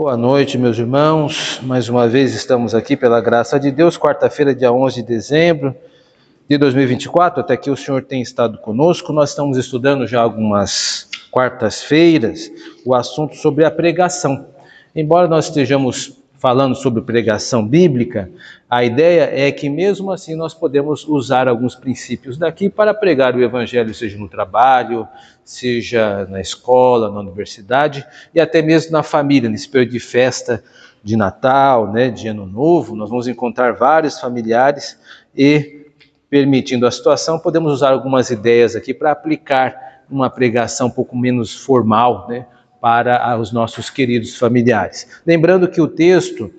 Boa noite, meus irmãos. Mais uma vez estamos aqui pela graça de Deus, quarta-feira, dia 11 de dezembro de 2024. Até aqui o Senhor tem estado conosco. Nós estamos estudando já algumas quartas-feiras o assunto sobre a pregação. Embora nós estejamos falando sobre pregação bíblica, a ideia é que mesmo assim nós podemos usar alguns princípios daqui para pregar o evangelho, seja no trabalho, seja na escola, na universidade e até mesmo na família, nesse período de festa de Natal, de Ano Novo. Nós vamos encontrar vários familiares e, permitindo a situação, podemos usar algumas ideias aqui para aplicar uma pregação um pouco menos formal, para os nossos queridos familiares. Lembrando que o texto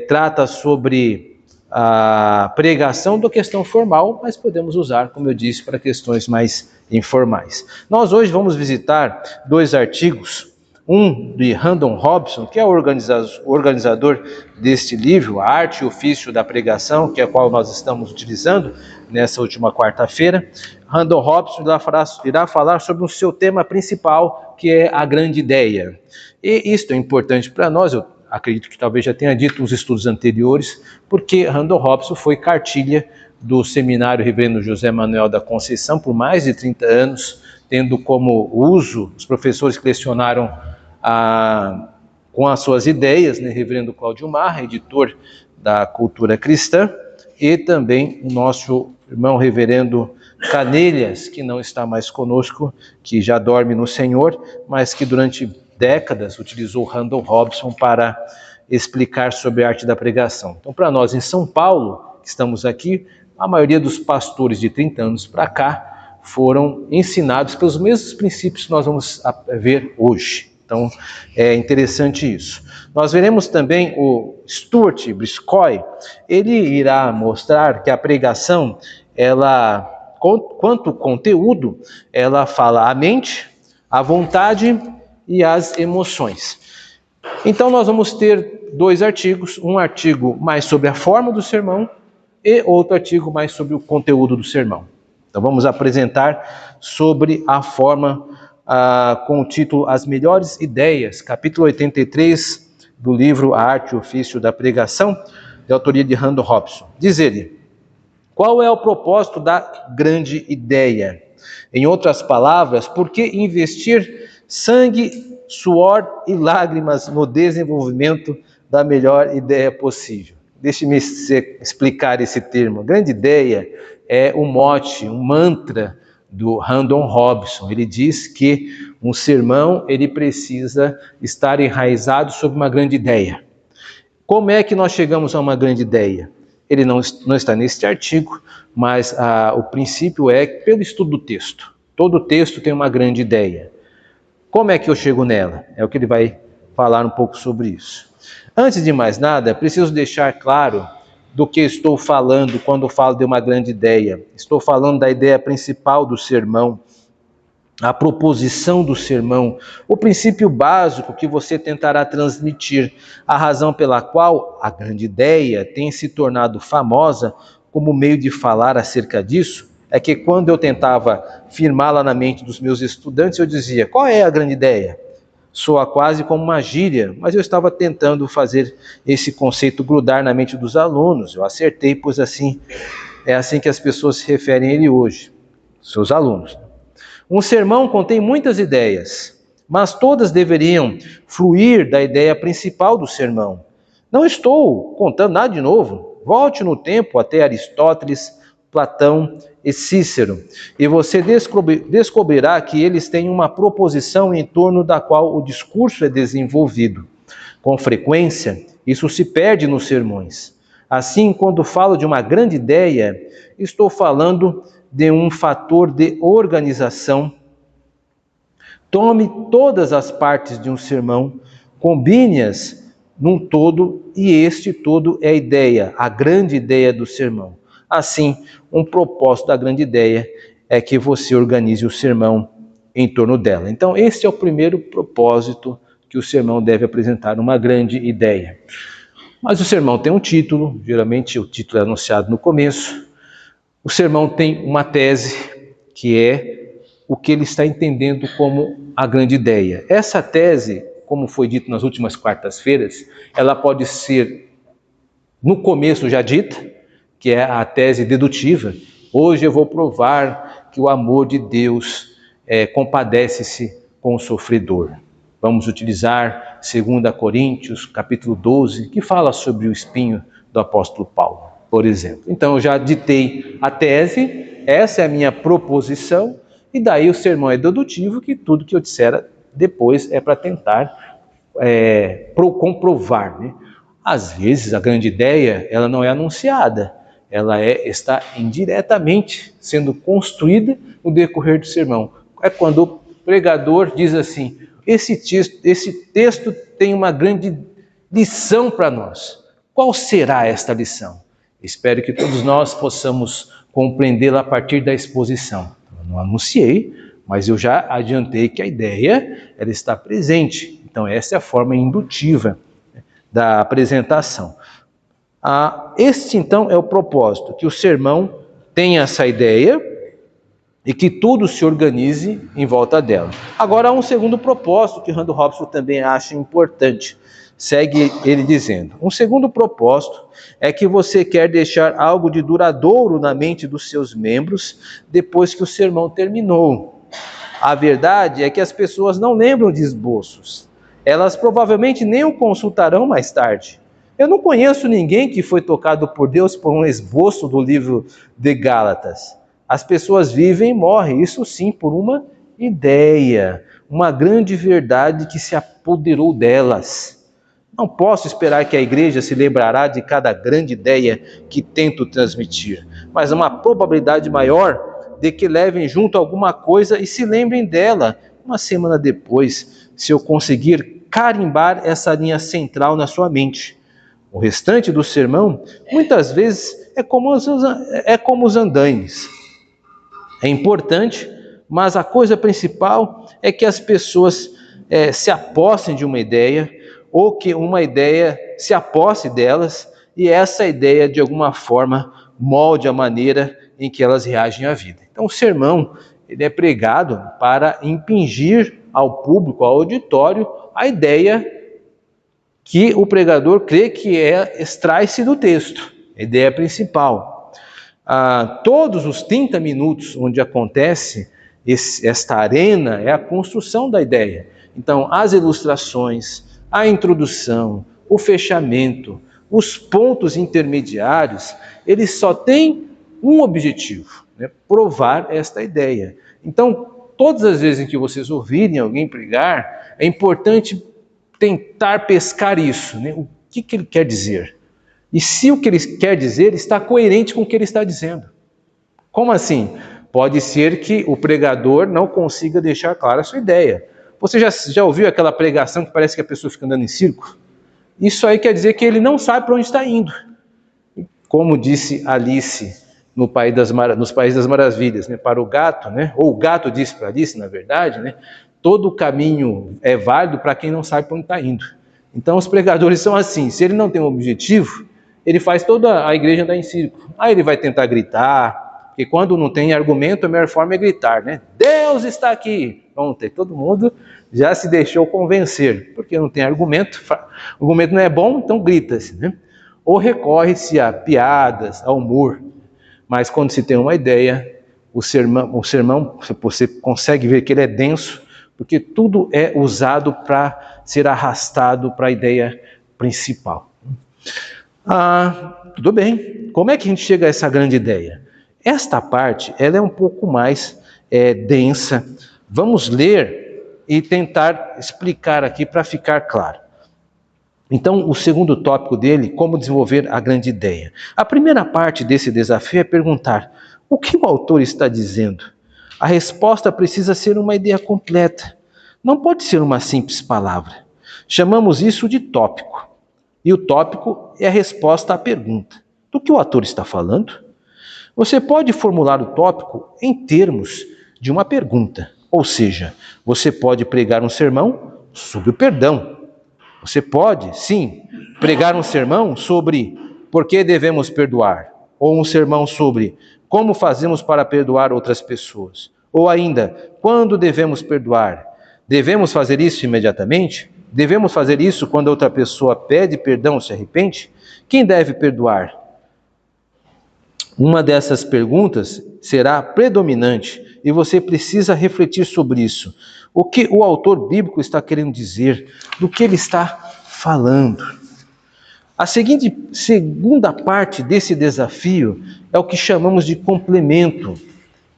trata sobre a pregação da questão formal, mas podemos usar, como eu disse, para questões mais informais. Nós hoje vamos visitar dois artigos, um de Randall Robson, que é o organizador deste livro, A Arte e Ofício da Pregação, que é a qual nós estamos utilizando nessa última quarta-feira. Randall Robson irá falar sobre o seu tema principal, que é a grande ideia. E isto é importante para nós, eu acredito que talvez já tenha dito nos estudos anteriores, porque Randall Robson foi cartilha do Seminário Reverendo José Manuel da Conceição por mais de 30 anos, tendo como uso os professores que lecionaram com as suas ideias, Reverendo Cláudio Marra, editor da Cultura Cristã, e também o nosso irmão Reverendo Canelhas, que não está mais conosco, que já dorme no Senhor, mas que durante décadas utilizou Randall Robson para explicar sobre a arte da pregação. Então, para nós em São Paulo, que estamos aqui, a maioria dos pastores de 30 anos para cá foram ensinados pelos mesmos princípios que nós vamos ver hoje. Então, é interessante isso. Nós veremos também o Stuart Briscoe. Ele irá mostrar que a pregação, quanto conteúdo, ela fala a mente, a vontade e as emoções. Então, nós vamos ter dois artigos, um artigo mais sobre a forma do sermão e outro artigo mais sobre o conteúdo do sermão. Então, vamos apresentar sobre a forma, com o título As Melhores Ideias, capítulo 83 do livro A Arte e Ofício da Pregação, de autoria de Randall Robson. Diz ele: qual é o propósito da grande ideia? Em outras palavras, por que investir sangue, suor e lágrimas no desenvolvimento da melhor ideia possível? Deixe-me explicar esse termo. Grande ideia é um mote, um mantra do Randall Robson. Ele diz que um sermão ele precisa estar enraizado sobre uma grande ideia. Como é que nós chegamos a uma grande ideia? Ele não está neste artigo, mas o princípio é pelo estudo do texto. Todo texto tem uma grande ideia. Como é que eu chego nela? É o que ele vai falar um pouco sobre isso. Antes de mais nada, preciso deixar claro do que estou falando quando falo de uma grande ideia. Estou falando da ideia principal do sermão, a proposição do sermão, o princípio básico que você tentará transmitir, a razão pela qual a grande ideia tem se tornado famosa como meio de falar acerca disso, é que quando eu tentava firmá-la na mente dos meus estudantes, eu dizia: qual é a grande ideia? Soa quase como uma gíria, mas eu estava tentando fazer esse conceito grudar na mente dos alunos. Eu acertei, pois é assim que as pessoas se referem a ele hoje, seus alunos. Um sermão contém muitas ideias, mas todas deveriam fluir da ideia principal do sermão. Não estou contando nada de novo. Volte no tempo até Aristóteles, Platão e Cícero, e você descobrirá que eles têm uma proposição em torno da qual o discurso é desenvolvido. Com frequência, isso se perde nos sermões. Assim, quando falo de uma grande ideia, estou falando de um fator de organização. Tome todas as partes de um sermão, combine-as num todo, e este todo é a ideia, a grande ideia do sermão. Assim, um propósito da grande ideia é que você organize o sermão em torno dela. Então, esse é o primeiro propósito que o sermão deve apresentar, uma grande ideia. Mas o sermão tem um título, geralmente o título é anunciado no começo. O sermão tem uma tese, que é o que ele está entendendo como a grande ideia. Essa tese como foi dito nas últimas quartas-feiras, ela pode ser no começo já dita, que é a tese dedutiva. Hoje eu vou provar que o amor de Deus compadece-se com o sofredor. Vamos utilizar 2 Coríntios, capítulo 12, que fala sobre o espinho do apóstolo Paulo, por exemplo. Então eu já ditei a tese, essa é a minha proposição, e daí o sermão é dedutivo, que tudo que eu disser depois é para tentar comprovar, né? Às vezes a grande ideia ela não é anunciada, ela está indiretamente sendo construída no decorrer do sermão. É quando o pregador diz assim: esse texto tem uma grande lição para nós. Qual será esta lição? Espero que todos nós possamos compreendê-la a partir da exposição. Eu não anunciei, mas eu já adiantei que a ideia ela está presente. Então essa é a forma indutiva da apresentação. Este então é o propósito, que o sermão tenha essa ideia e que tudo se organize em volta dela. Agora há um segundo propósito que Randall Robson também acha importante. Segue ele dizendo: um segundo propósito é que você quer deixar algo de duradouro na mente dos seus membros depois que o sermão terminou. A verdade é que as pessoas não lembram de esboços. Elas provavelmente nem o consultarão mais tarde. Eu não conheço ninguém que foi tocado por Deus por um esboço do livro de Gálatas. As pessoas vivem e morrem, isso sim, por uma ideia, uma grande verdade que se apoderou delas. Não posso esperar que a igreja se lembrará de cada grande ideia que tento transmitir, mas há uma probabilidade maior de que levem junto alguma coisa e se lembrem dela uma semana depois, se eu conseguir carimbar essa linha central na sua mente. O restante do sermão, muitas vezes, é como os andaimes. É importante, mas a coisa principal é que as pessoas se apossem de uma ideia, ou que uma ideia se aposse delas, e essa ideia, de alguma forma, molde a maneira em que elas reagem à vida. Então, o sermão ele é pregado para impingir ao público, ao auditório, a ideia que o pregador crê que extrai-se do texto, a ideia principal. Todos os 30 minutos onde acontece esta arena é a construção da ideia. Então, as ilustrações, a introdução, o fechamento, os pontos intermediários, eles só têm um objetivo, né? Provar esta ideia. Então, todas as vezes em que vocês ouvirem alguém pregar, é importante tentar pescar isso, né? O que ele quer dizer? E se o que ele quer dizer está coerente com o que ele está dizendo. Como assim? Pode ser que o pregador não consiga deixar clara a sua ideia. Você já ouviu aquela pregação que parece que a pessoa fica andando em círculo? Isso aí quer dizer que ele não sabe para onde está indo. Como disse Alice nos Países das Maravilhas, né? Para o gato, né? Ou o gato disse para Alice, na verdade, né? Todo caminho é válido para quem não sabe para onde está indo. Então os pregadores são assim: se ele não tem um objetivo, ele faz toda a igreja andar em círculo. Aí ele vai tentar gritar, porque quando não tem argumento, a melhor forma é gritar, né? Deus está aqui! Pronto, aí todo mundo já se deixou convencer, porque não tem argumento, o argumento não é bom, então grita-se, né? Ou recorre-se a piadas, a humor. Mas quando se tem uma ideia, o sermão, você consegue ver que ele é denso, porque tudo é usado para ser arrastado para a ideia principal. Tudo bem. Como é que a gente chega a essa grande ideia? Esta parte ela é um pouco mais densa. Vamos ler e tentar explicar aqui para ficar claro. Então, o segundo tópico dele, como desenvolver a grande ideia. A primeira parte desse desafio é perguntar: o que o autor está dizendo? A resposta precisa ser uma ideia completa. Não pode ser uma simples palavra. Chamamos isso de tópico. E o tópico é a resposta à pergunta. Do que o autor está falando? Você pode formular o tópico em termos de uma pergunta. Ou seja, você pode pregar um sermão sobre o perdão. Você pode, sim, pregar um sermão sobre por que devemos perdoar. Ou um sermão sobre como fazemos para perdoar outras pessoas. Ou ainda, quando devemos perdoar? Devemos fazer isso imediatamente? Devemos fazer isso quando outra pessoa pede perdão ou se arrepende? Quem deve perdoar? Uma dessas perguntas será predominante e você precisa refletir sobre isso. O que o autor bíblico está querendo dizer? Do que ele está falando? A segunda parte desse desafio é o que chamamos de complemento.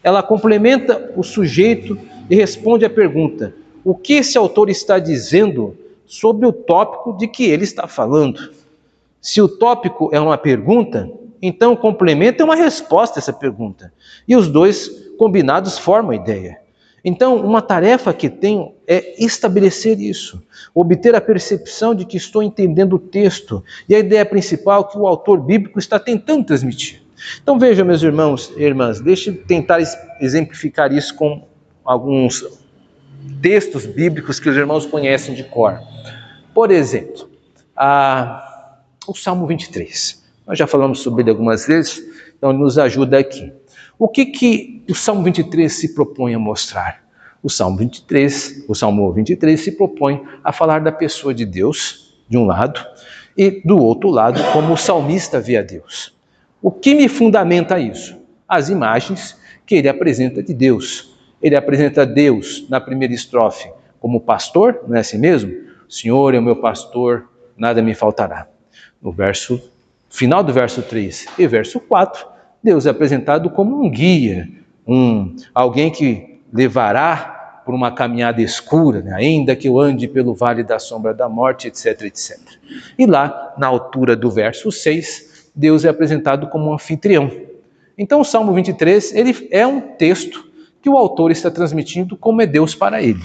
Ela complementa o sujeito e responde à pergunta: o que esse autor está dizendo sobre o tópico de que ele está falando? Se o tópico é uma pergunta, então o complemento é uma resposta a essa pergunta. E os dois combinados formam a ideia. Então, uma tarefa que tenho é estabelecer isso, obter a percepção de que estou entendendo o texto e a ideia principal que o autor bíblico está tentando transmitir. Então veja, meus irmãos e irmãs, deixe eu tentar exemplificar isso com alguns textos bíblicos que os irmãos conhecem de cor. Por exemplo, o Salmo 23. Nós já falamos sobre ele algumas vezes, então ele nos ajuda aqui. O que o Salmo 23 se propõe a mostrar? O Salmo 23 se propõe a falar da pessoa de Deus, de um lado, e do outro lado, como o salmista vê a Deus. O que me fundamenta isso? As imagens que ele apresenta de Deus. Ele apresenta Deus na primeira estrofe como pastor, não é assim mesmo? O Senhor é o meu pastor, nada me faltará. No final do verso 3 e verso 4, Deus é apresentado como um guia, alguém que levará por uma caminhada escura, né? Ainda que eu ande pelo vale da sombra da morte, etc, etc. E lá, na altura do verso 6, Deus é apresentado como um anfitrião. Então o Salmo 23, ele é um texto que o autor está transmitindo como é Deus para ele.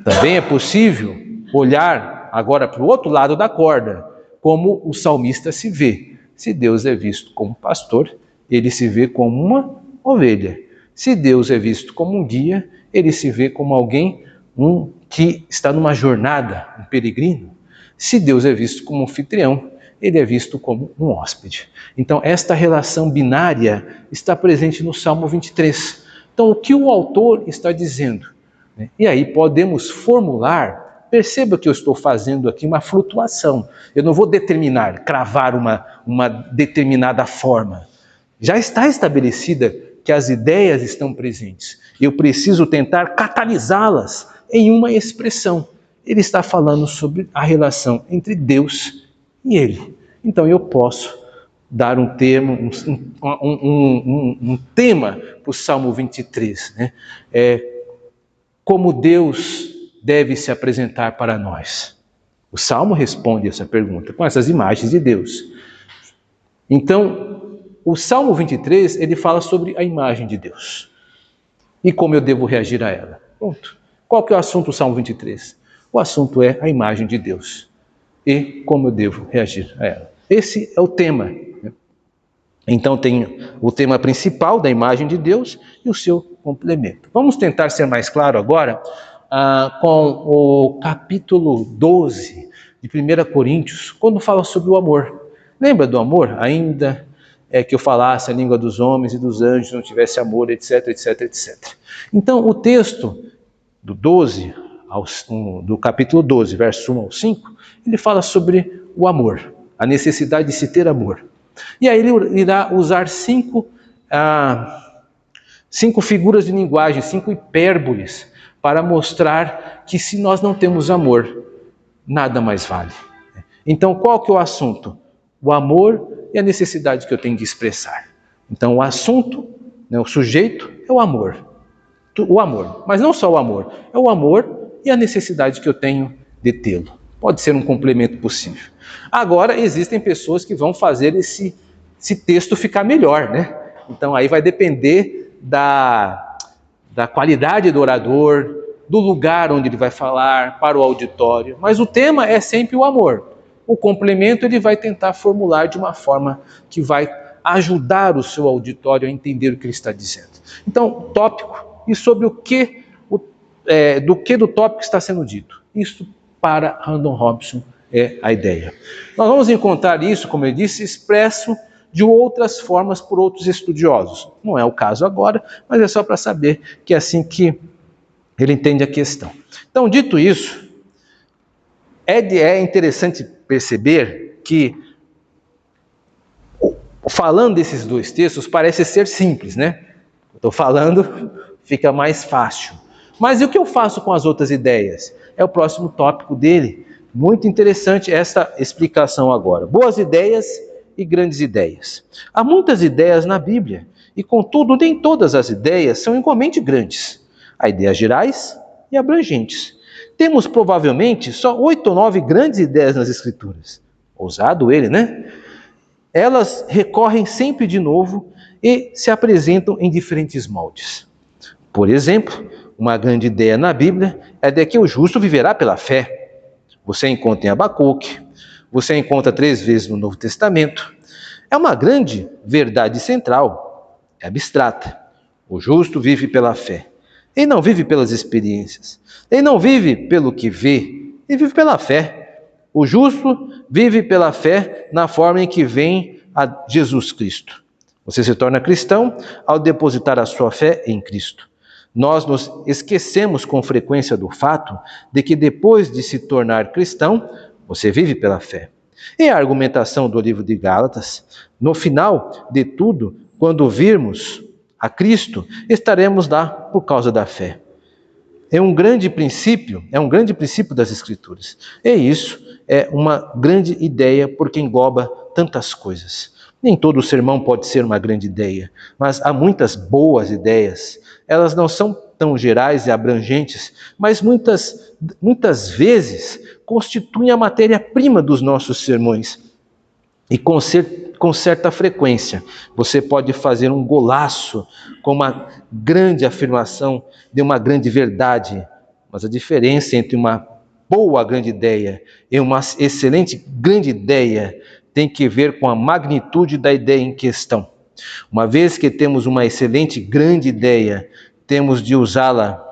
Também é possível olhar agora para o outro lado da corda, como o salmista se vê. Se Deus é visto como pastor, ele se vê como uma ovelha. Se Deus é visto como um guia, ele se vê como alguém que está numa jornada, um peregrino. Se Deus é visto como um anfitrião, ele é visto como um hóspede. Então, esta relação binária está presente no Salmo 23. Então, o que o autor está dizendo? E aí podemos formular, perceba que eu estou fazendo aqui uma flutuação. Eu não vou cravar uma determinada forma. Já está estabelecida que as ideias estão presentes. Eu preciso tentar catalisá-las em uma expressão. Ele está falando sobre a relação entre Deus e ele. Então eu posso dar um tema para o Salmo 23, né? Como Deus deve se apresentar para nós? O Salmo responde essa pergunta com essas imagens de Deus. Então, o Salmo 23, ele fala sobre a imagem de Deus. E como eu devo reagir a ela. Pronto. Qual que é o assunto do Salmo 23? O assunto é a imagem de Deus. E como eu devo reagir a ela. Esse é o tema. Então tem o tema principal da imagem de Deus e o seu complemento. Vamos tentar ser mais claro agora com o capítulo 12 de 1 Coríntios, quando fala sobre o amor. Lembra do amor? Ainda que eu falasse a língua dos homens e dos anjos, não tivesse amor, etc, etc, etc. Então o texto do capítulo 12, verso 1 ao 5, ele fala sobre o amor, a necessidade de se ter amor. E aí ele irá usar cinco figuras de linguagem, 5 hipérboles, para mostrar que se nós não temos amor, nada mais vale. Então qual que é o assunto? O amor e a necessidade que eu tenho de expressar. Então o assunto, o sujeito é o amor. Mas não só o amor, é o amor e a necessidade que eu tenho de tê-lo. Pode ser um complemento possível. Agora, existem pessoas que vão fazer esse texto ficar melhor, né? Então, aí vai depender da qualidade do orador, do lugar onde ele vai falar, para o auditório. Mas o tema é sempre o amor. O complemento ele vai tentar formular de uma forma que vai ajudar o seu auditório a entender o que ele está dizendo. Então, tópico e sobre do tópico está sendo dito. Isso para Randall Robinson é a ideia. Nós vamos encontrar isso, como eu disse, expresso de outras formas por outros estudiosos. Não é o caso agora, mas é só para saber que é assim que ele entende a questão. Então, dito isso, É interessante perceber que, falando desses dois textos, parece ser simples, né? Estou falando, fica mais fácil. Mas e o que eu faço com as outras ideias? É o próximo tópico dele. Muito interessante essa explicação agora. Boas ideias e grandes ideias. Há muitas ideias na Bíblia, e contudo, nem todas as ideias são igualmente grandes. Há ideias gerais e abrangentes. Temos provavelmente só 8 ou 9 grandes ideias nas Escrituras. Ousado ele, né? Elas recorrem sempre de novo e se apresentam em diferentes moldes. Por exemplo, uma grande ideia na Bíblia é de que o justo viverá pela fé. Você encontra em Abacuque, você encontra 3 vezes no Novo Testamento. É uma grande verdade central, é abstrata. O justo vive pela fé. Ele não vive pelas experiências. Ele não vive pelo que vê, ele vive pela fé. O justo vive pela fé na forma em que vem a Jesus Cristo. Você se torna cristão ao depositar a sua fé em Cristo. Nós nos esquecemos com frequência do fato de que depois de se tornar cristão, você vive pela fé. E a argumentação do livro de Gálatas, no final de tudo, quando virmos a Cristo, estaremos lá por causa da fé. É um grande princípio das Escrituras. E isso é uma grande ideia porque engloba tantas coisas. Nem todo sermão pode ser uma grande ideia, mas há muitas boas ideias. Elas não são tão gerais e abrangentes, mas muitas vezes constituem a matéria-prima dos nossos sermões. E com certa frequência, você pode fazer um golaço com uma grande afirmação de uma grande verdade. Mas a diferença entre uma boa grande ideia e uma excelente grande ideia tem que ver com a magnitude da ideia em questão. Uma vez que temos uma excelente grande ideia, temos de usá-la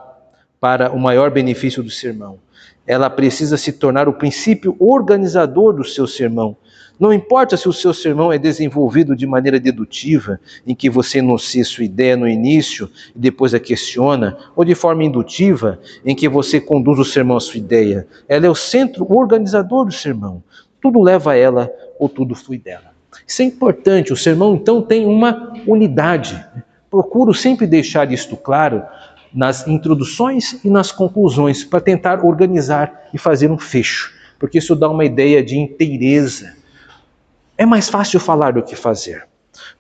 para o maior benefício do sermão. Ela precisa se tornar o princípio organizador do seu sermão. Não importa se o seu sermão é desenvolvido de maneira dedutiva, em que você enuncia sua ideia no início e depois a questiona, ou de forma indutiva, em que você conduz o sermão à sua ideia. Ela é o centro organizador do sermão. Tudo leva a ela ou tudo flui dela. Isso é importante. O sermão, então, tem uma unidade. Procuro sempre deixar isto claro nas introduções e nas conclusões, para tentar organizar e fazer um fecho, porque isso dá uma ideia de inteireza. É mais fácil falar do que fazer,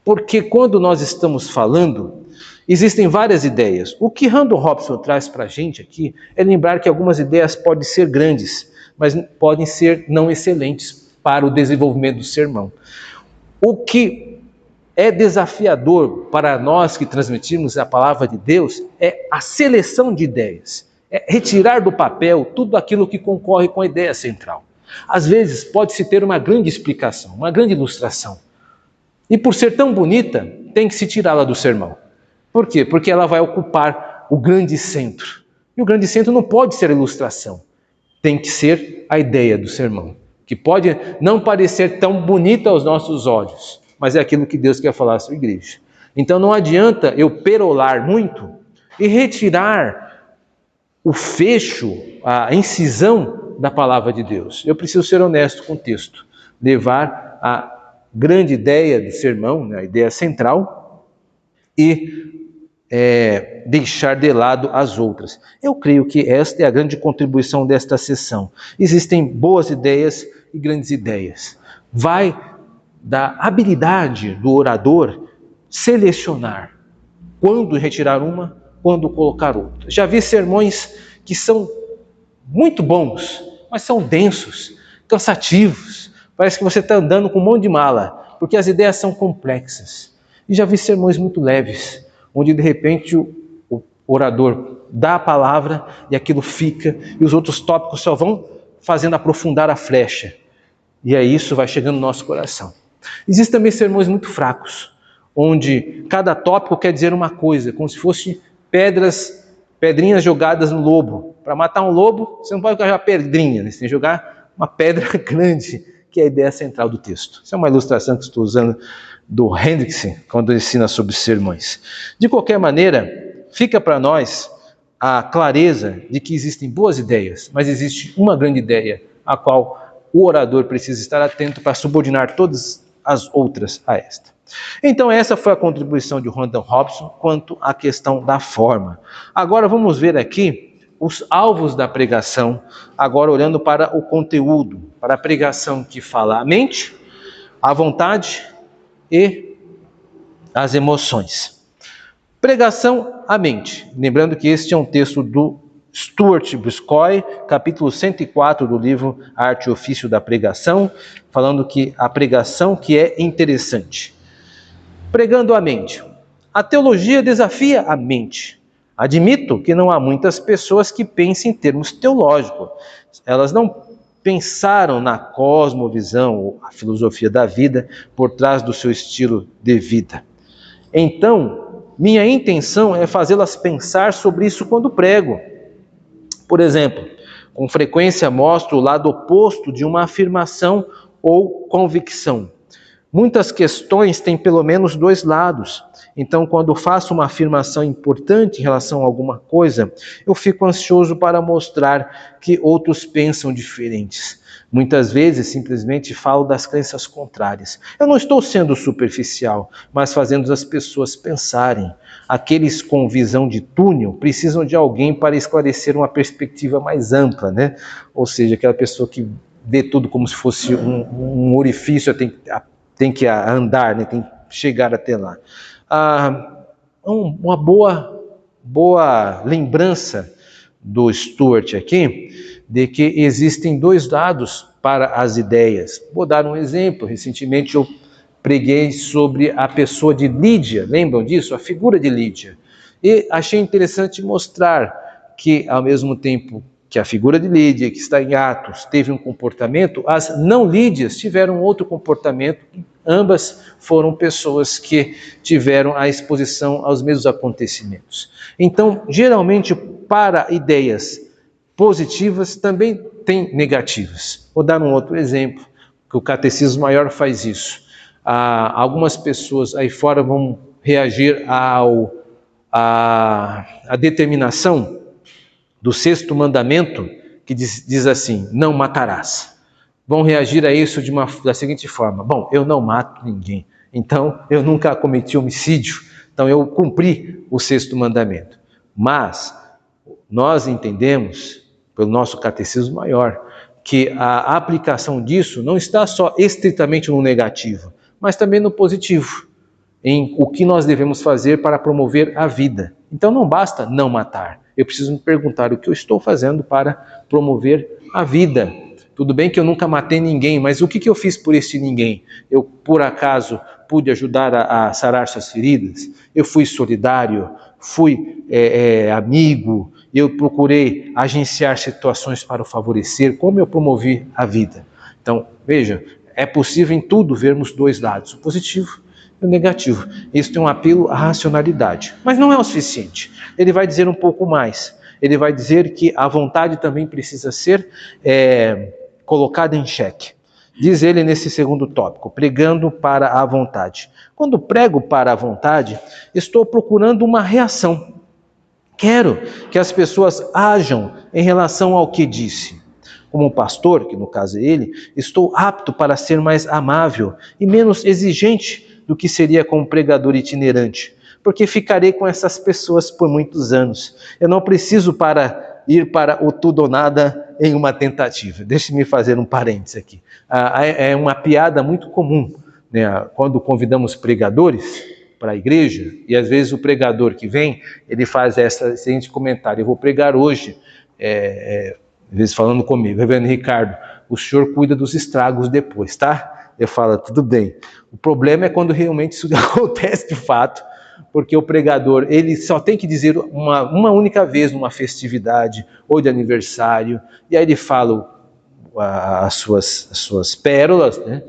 porque quando nós estamos falando, existem várias ideias. O que Randall Robson traz para a gente aqui é lembrar que algumas ideias podem ser grandes, mas podem ser não excelentes para o desenvolvimento do sermão. O que é desafiador para nós que transmitimos a palavra de Deus é a seleção de ideias, é retirar do papel tudo aquilo que concorre com a ideia central. Às vezes pode-se ter uma grande explicação, uma grande ilustração, e por ser tão bonita, tem que se tirá-la do sermão. Por quê? Porque ela vai ocupar o grande centro, e o grande centro não pode ser a ilustração, tem que ser a ideia do sermão, que pode não parecer tão bonita aos nossos olhos, mas é aquilo que Deus quer falar à sua igreja. Então não adianta eu perolar muito e retirar o fecho, a incisão da palavra de Deus. Eu preciso ser honesto com o texto, levar a grande ideia do sermão, né, a ideia central, e deixar de lado as outras. Eu creio que esta é a grande contribuição desta sessão. Existem boas ideias e grandes ideias. Vai da habilidade do orador selecionar quando retirar uma, quando colocar outra. Já vi sermões que são muito bons, mas são densos, cansativos. Parece que você está andando com um monte de mala, porque as ideias são complexas. E já vi sermões muito leves, onde de repente o orador dá a palavra e aquilo fica, e os outros tópicos só vão fazendo aprofundar a flecha. E aí isso vai chegando no nosso coração. Existem também sermões muito fracos, onde cada tópico quer dizer uma coisa, como se fossem pedrinhas jogadas no lobo. Para matar um lobo, você não pode jogar pedrinha, né? Você tem que jogar uma pedra grande, que é a ideia central do texto. Isso é uma ilustração que estou usando do Hendrickson, quando ele ensina sobre sermões. De qualquer maneira, fica para nós a clareza de que existem boas ideias, mas existe uma grande ideia, a qual o orador precisa estar atento para subordinar todas as outras a esta. Então essa foi a contribuição de Randall Robson quanto à questão da forma. Agora vamos ver aqui os alvos da pregação, agora olhando para o conteúdo, para a pregação que fala a mente, a vontade e as emoções. Pregação à mente. Lembrando que este é um texto do Stuart Briscoe, capítulo 104 do livro Arte e Ofício da Pregação, falando que a pregação que é interessante. Pregando à mente. A teologia desafia a mente. Admito que não há muitas pessoas que pensem em termos teológicos. Elas não pensaram na cosmovisão, ou a filosofia da vida, por trás do seu estilo de vida. Então, minha intenção é fazê-las pensar sobre isso quando prego. Por exemplo, com frequência mostro o lado oposto de uma afirmação ou convicção. Muitas questões têm pelo menos dois lados. Então, quando faço uma afirmação importante em relação a alguma coisa, eu fico ansioso para mostrar que outros pensam diferentes. Muitas vezes, simplesmente falo das crenças contrárias. Eu não estou sendo superficial, mas fazendo as pessoas pensarem. Aqueles com visão de túnel precisam de alguém para esclarecer uma perspectiva mais ampla, né? Ou seja, aquela pessoa que vê tudo como se fosse um orifício, tem que andar, né? Tem que chegar até lá. Uma boa lembrança do Stuart aqui, de que existem dois lados para as ideias. Vou dar um exemplo. Recentemente eu preguei sobre a pessoa de Lídia, lembram disso? A figura de Lídia. E achei interessante mostrar que, ao mesmo tempo que a figura de Lídia, que está em Atos, teve um comportamento, as não Lídias tiveram outro comportamento. Ambas foram pessoas que tiveram a exposição aos mesmos acontecimentos. Então, geralmente, para ideias positivas, também tem negativas. Vou dar um outro exemplo, que o Catecismo Maior faz isso. Algumas pessoas aí fora vão reagir à determinação do 6º mandamento, que diz assim, não matarás. Vão reagir a isso da seguinte forma: bom, eu não mato ninguém, então eu nunca cometi homicídio, então eu cumpri o 6º mandamento. Mas nós entendemos, pelo nosso Catecismo Maior, que a aplicação disso não está só estritamente no negativo, mas também no positivo, em o que nós devemos fazer para promover a vida. Então não basta não matar, eu preciso me perguntar o que eu estou fazendo para promover a vida. Tudo bem que eu nunca matei ninguém, mas o que eu fiz por este ninguém? Eu, por acaso, pude ajudar a sarar suas feridas? Eu fui solidário? Fui amigo? Eu procurei agenciar situações para o favorecer? Como eu promovi a vida? Então, veja, é possível em tudo vermos dois lados, o positivo e o negativo. Isso tem um apelo à racionalidade, mas não é o suficiente. Ele vai dizer um pouco mais. Ele vai dizer que a vontade também precisa ser colocada em xeque. Diz ele nesse segundo tópico, pregando para a vontade. Quando prego para a vontade, estou procurando uma reação. Quero que as pessoas ajam em relação ao que disse. Como pastor, que no caso é ele, estou apto para ser mais amável e menos exigente do que seria como pregador itinerante, porque ficarei com essas pessoas por muitos anos. Eu não preciso ir para o tudo ou nada em uma tentativa. Deixe-me fazer um parênteses aqui. É uma piada muito comum, né? Quando convidamos pregadores para a igreja, e às vezes o pregador que vem, ele faz esse seguinte comentário: eu vou pregar hoje, às vezes falando comigo, Reverendo Ricardo, o senhor cuida dos estragos depois, tá? Eu falo, tudo bem. O problema é quando realmente isso acontece de fato, porque o pregador, ele só tem que dizer uma única vez numa festividade ou de aniversário, e aí ele fala as suas pérolas, né?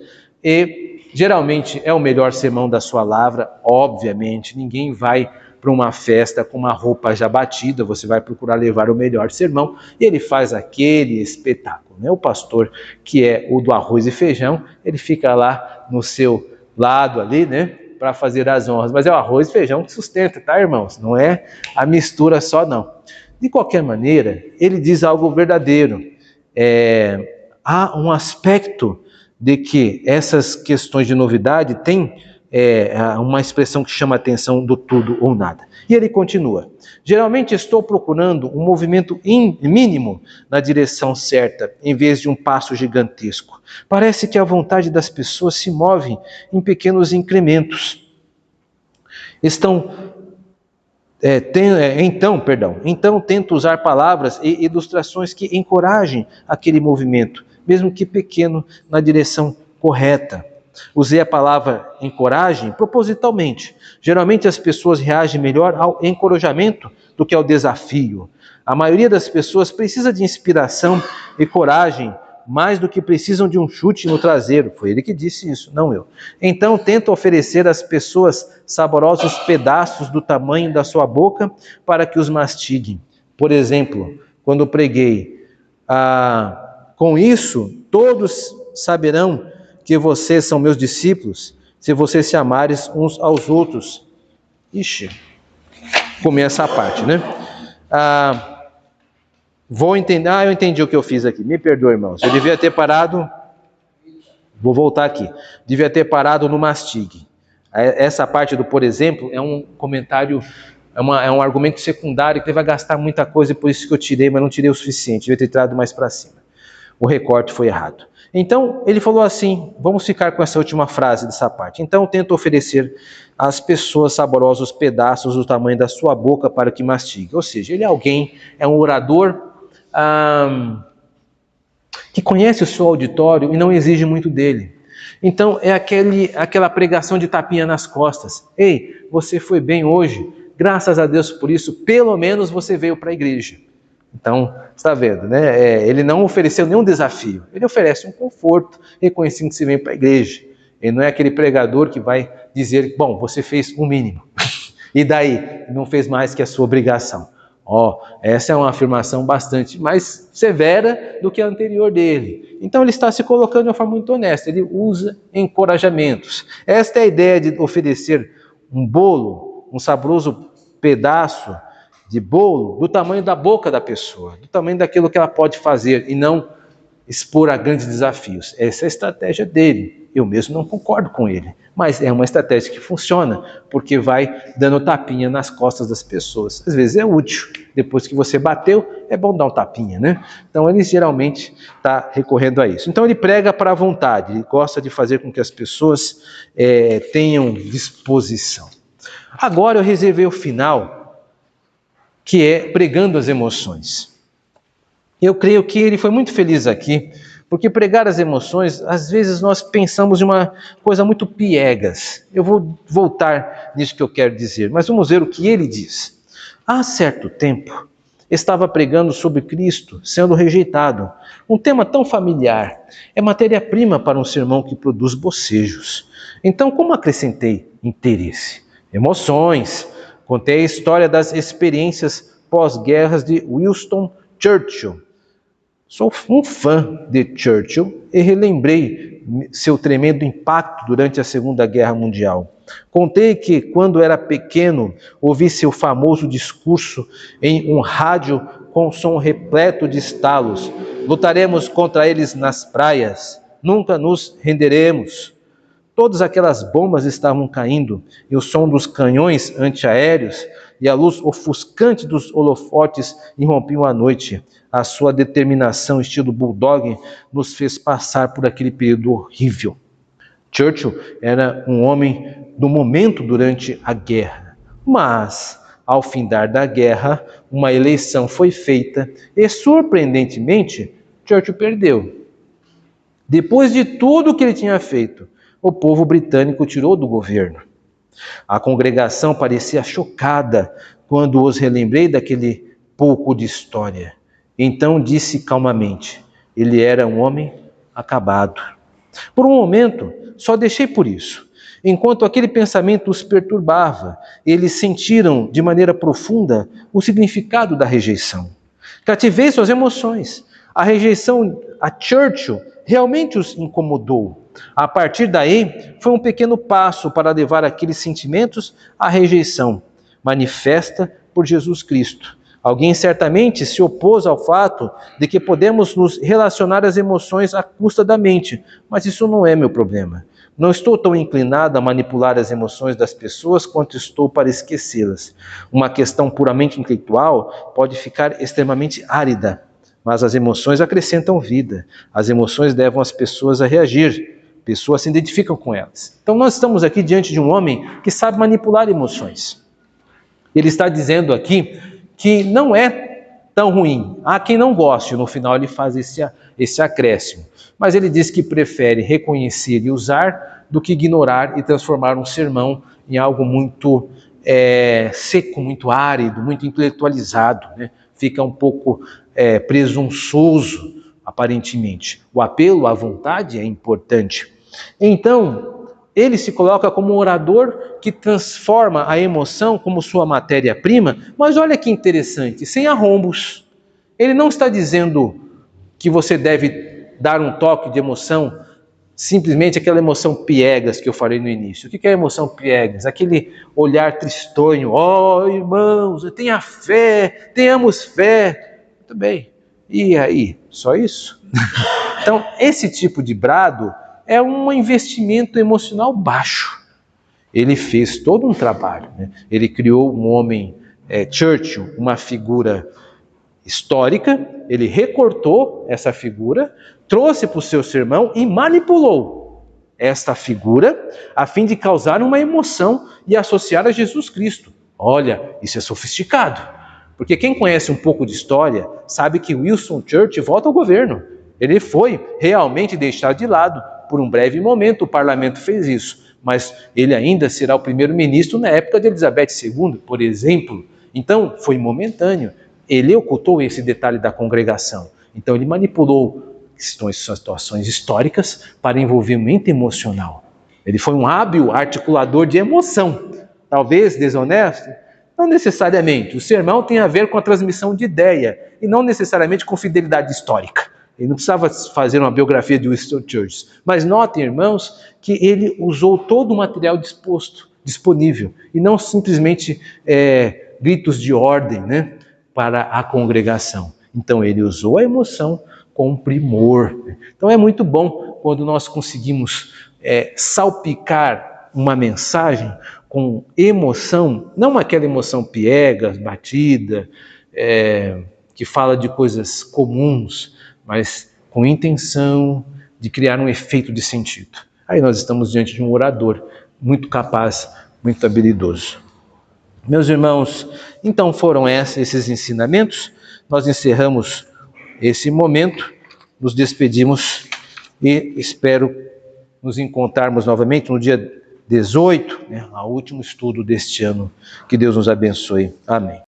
E geralmente é o melhor sermão da sua lavra, obviamente, ninguém vai para uma festa com uma roupa já batida, você vai procurar levar o melhor sermão, e ele faz aquele espetáculo, né? O pastor, que é o do arroz e feijão, ele fica lá no seu lado ali, né, para fazer as honras, mas é o arroz e feijão que sustenta, tá, irmãos? Não é a mistura só, não. De qualquer maneira, ele diz algo verdadeiro. há um aspecto de que essas questões de novidade têm uma expressão que chama a atenção do tudo ou nada. E ele continua: geralmente estou procurando um movimento mínimo na direção certa, em vez de um passo gigantesco. Parece que a vontade das pessoas se move em pequenos incrementos. Então tento usar palavras e ilustrações que encorajem aquele movimento, mesmo que pequeno, na direção correta. Usei a palavra encoragem propositalmente. Geralmente as pessoas reagem melhor ao encorajamento do que ao desafio. A maioria das pessoas precisa de inspiração e coragem mais do que precisam de um chute no traseiro. Foi ele que disse isso, não eu. Então tento oferecer às pessoas saborosos pedaços do tamanho da sua boca para que os mastiguem. Por exemplo, quando preguei, com isso todos saberão que vocês são meus discípulos, se vocês se amarem uns aos outros. Ixi, começa a parte, né? Eu entendi o que eu fiz aqui. Me perdoe, irmãos. Eu devia ter parado. Vou voltar aqui. Devia ter parado no mastigue. Essa parte do por exemplo é um comentário, é um argumento secundário que vai gastar muita coisa, e por isso que eu tirei, mas não tirei o suficiente. Devia ter tirado mais para cima. O recorte foi errado. Então, ele falou assim, vamos ficar com essa última frase dessa parte. Então, tento oferecer às pessoas saborosos pedaços do tamanho da sua boca para que mastigue. Ou seja, ele é um orador que conhece o seu auditório e não exige muito dele. Então, é aquela pregação de tapinha nas costas. Ei, você foi bem hoje, graças a Deus por isso, pelo menos você veio para a igreja. Então, está vendo, né? Ele não ofereceu nenhum desafio, ele oferece um conforto, reconhecendo que você vem para a igreja. Ele não é aquele pregador que vai dizer, bom, você fez o mínimo, e daí? Não fez mais que a sua obrigação. Essa é uma afirmação bastante mais severa do que a anterior dele. Então ele está se colocando de uma forma muito honesta, ele usa encorajamentos. Esta é a ideia de oferecer um bolo, um saboroso pedaço de bolo do tamanho da boca da pessoa, do tamanho daquilo que ela pode fazer e não expor a grandes desafios. Essa é a estratégia dele. Eu mesmo não concordo com ele, mas é uma estratégia que funciona, porque vai dando tapinha nas costas das pessoas. Às vezes é útil. Depois que você bateu, é bom dar um tapinha, né? Então ele geralmente está recorrendo a isso. Então ele prega para a vontade, ele gosta de fazer com que as pessoas tenham disposição. Agora eu reservei o final, que é pregando as emoções. Eu creio que ele foi muito feliz aqui, porque pregar as emoções, às vezes nós pensamos em uma coisa muito piegas. Eu vou voltar nisso que eu quero dizer, mas vamos ver o que ele diz. Há certo tempo, estava pregando sobre Cristo sendo rejeitado. Um tema tão familiar, é matéria-prima para um sermão que produz bocejos. Então, como acrescentei interesse? Emoções. Contei a história das experiências pós-guerras de Winston Churchill. Sou um fã de Churchill e relembrei seu tremendo impacto durante a Segunda Guerra Mundial. Contei que, quando era pequeno, ouvi seu famoso discurso em um rádio com som repleto de estalos. Lutaremos contra eles nas praias, nunca nos renderemos. Todas aquelas bombas estavam caindo, e o som dos canhões antiaéreos e a luz ofuscante dos holofotes irrompiam a noite. A sua determinação, estilo bulldog, nos fez passar por aquele período horrível. Churchill era um homem do momento durante a guerra, mas, ao findar da guerra, uma eleição foi feita e, surpreendentemente, Churchill perdeu. Depois de tudo o que ele tinha feito, o povo britânico o tirou do governo. A congregação parecia chocada quando os relembrei daquele pouco de história. Então disse calmamente, ele era um homem acabado. Por um momento, só deixei por isso. Enquanto aquele pensamento os perturbava, eles sentiram de maneira profunda o significado da rejeição. Cativei suas emoções. A rejeição a Churchill realmente os incomodou. A partir daí, foi um pequeno passo para levar aqueles sentimentos à rejeição, manifesta por Jesus Cristo. Alguém certamente se opôs ao fato de que podemos nos relacionar às emoções à custa da mente, mas isso não é meu problema. Não estou tão inclinado a manipular as emoções das pessoas quanto estou para esquecê-las. Uma questão puramente intelectual pode ficar extremamente árida, mas as emoções acrescentam vida. As emoções levam as pessoas a reagir. Pessoas se identificam com elas. Então nós estamos aqui diante de um homem que sabe manipular emoções. Ele está dizendo aqui que não é tão ruim. Há quem não goste, no final ele faz esse acréscimo. Mas ele diz que prefere reconhecer e usar do que ignorar e transformar um sermão em algo muito seco, muito árido, muito intelectualizado, né? Fica um pouco presunçoso, aparentemente. O apelo à vontade é importante. Então, ele se coloca como um orador que transforma a emoção como sua matéria-prima, mas olha que interessante, sem arrombos. Ele não está dizendo que você deve dar um toque de emoção, simplesmente aquela emoção piegas que eu falei no início. O que é a emoção piegas? Aquele olhar tristonho. Oh, irmãos, tenha fé, tenhamos fé. Muito bem. E aí? Só isso? Então, esse tipo de brado é um investimento emocional baixo. Ele fez todo um trabalho, né? Ele criou um homem, Churchill, uma figura histórica, ele recortou essa figura, trouxe para o seu sermão e manipulou esta figura a fim de causar uma emoção e associar a Jesus Cristo. Olha, isso é sofisticado, porque quem conhece um pouco de história sabe que Winston Churchill volta ao governo. Ele foi realmente deixado de lado. Por um breve momento o parlamento fez isso, mas ele ainda será o primeiro-ministro na época de Elizabeth II, por exemplo. Então, foi momentâneo. Ele ocultou esse detalhe da congregação. Então, ele manipulou situações históricas para envolvimento emocional. Ele foi um hábil articulador de emoção. Talvez desonesto? Não necessariamente. O sermão tem a ver com a transmissão de ideia e não necessariamente com fidelidade histórica. Ele não precisava fazer uma biografia de Winston Churchill. Mas notem, irmãos, que ele usou todo o material disponível, e não simplesmente gritos de ordem, né, para a congregação. Então ele usou a emoção com primor. Então é muito bom quando nós conseguimos salpicar uma mensagem com emoção, não aquela emoção piegas, batida, que fala de coisas comuns, mas com intenção de criar um efeito de sentido. Aí nós estamos diante de um orador muito capaz, muito habilidoso. Meus irmãos, então foram esses ensinamentos. Nós encerramos esse momento, nos despedimos e espero nos encontrarmos novamente no dia 18, ao último estudo deste ano. Que Deus nos abençoe. Amém.